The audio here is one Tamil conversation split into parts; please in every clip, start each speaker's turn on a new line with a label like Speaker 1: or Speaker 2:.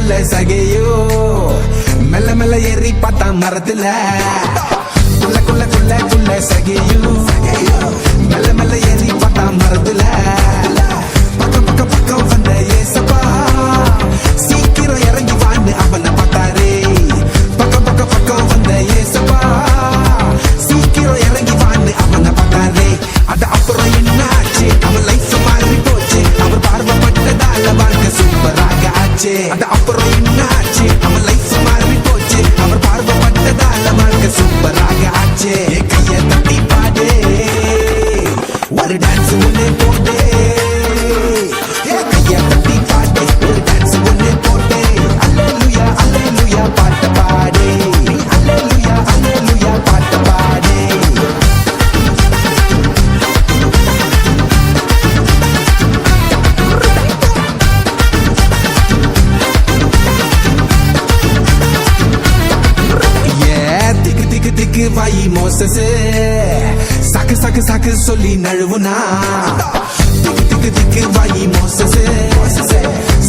Speaker 1: புள்ள சகையோ மெல்ல மெல்ல ஏறி பார்த்தா மரத்துல குள்ள குள்ள குள்ள குள்ள சகையோ மெல்ல மெல்ல ஏறி பார்த்தா மரத்துல பக்கம் பக்கம் பக்கம் வந்த ஏசப்பா சீக்கிரம் இறங்கி வான்னு அவனை பார்த்தாரே பக்கம் பக்கம் பக்கம் வந்த ஏசப்பா சீக்கிரம் இறங்கி வான்னு அவனை பார்த்தாரே அது அப்புறம் என்னாச்சு அவன் லைஃப் மாறி போச்சு அவர் பார்வைப்பட்டதால வாழ்க்கை சூப்பராக ஆச்சு அது அப்புறம் என்னாச்சு அவன் லைஃப் மாறி போச்சு அவர் பார்வைப்பட்டதால வாழ்க்கை சூப்பராக ஆச்சு கைய தட்டி பாடு ஒரு டான்ஸ் ஒண்ணு போட்டு கைய தட்டி பாடு ஒரு டான்ஸ் ஒண்ணு போட்டு அல்லேலூயா அல்லேலூயா பாட்டு பாடு அல்லேலூயா அல்லேலூயா பாட்டு பாடு திக்கு வாயி மோசஸே சாக்கு சாக்கு சாக்கு சொல்லி நழுவுனா திக்கு திக்கு திக்கு வாயி மோசஸே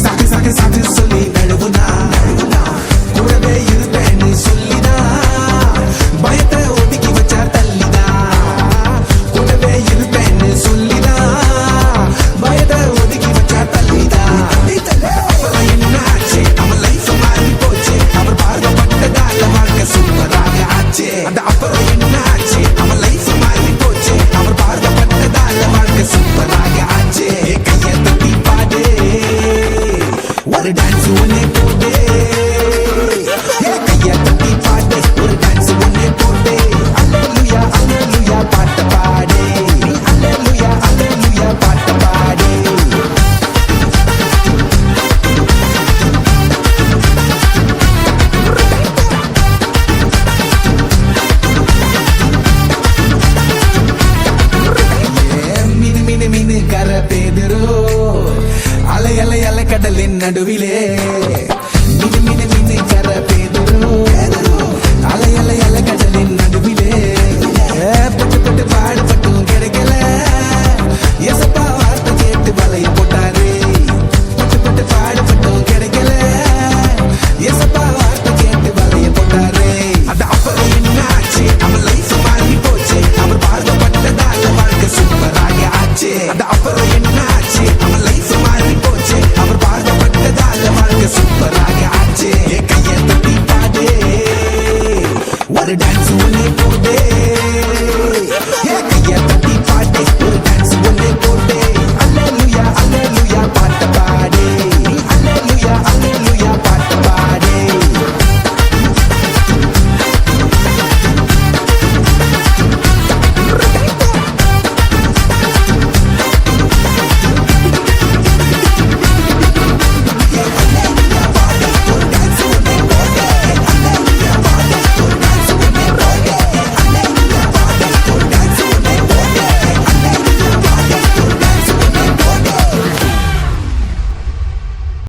Speaker 1: சாக்கு சாக்கு சாக்கு சொல்லி நழுவுனா கூடவே இருப்பேன்னு சொல்லினா பயத்தை ஒதுக்கி வச்சா தள்ளினா கூடவே இருப்பேன்னு சொல்லினா பயத்தை ஒதுக்கி வச்சா தள்ளினா அப்புறம் என்னாச்சு அவன் லைஃப் மாறி போச்சு அவர் பார்க்கப்பட்டதால வாழ்க்கை சூப்பராக ஆச்சு அந்த அப்புறம் என்னாச்சு அவன் லைஃப் மாறி போச்சு அவர் பார்க்கப்பட்டதால வாழ்க்கை சூப்பராக ஆச்சு கைய தட்டி பாடு ஒரு டான்ஸ் ஒண்ணு போடு கைய தட்டி பாடு ஒரு டான்ஸ் ஒண்ணு போடு அல்லேலூயா அல்லேலூயா பாட்டு பாடு அல்லேலூயா அல்லேலூயா பாட்டு பாடு மீனு கர பேதுரோ அலை அலை அலை கடலின் நடுவிலே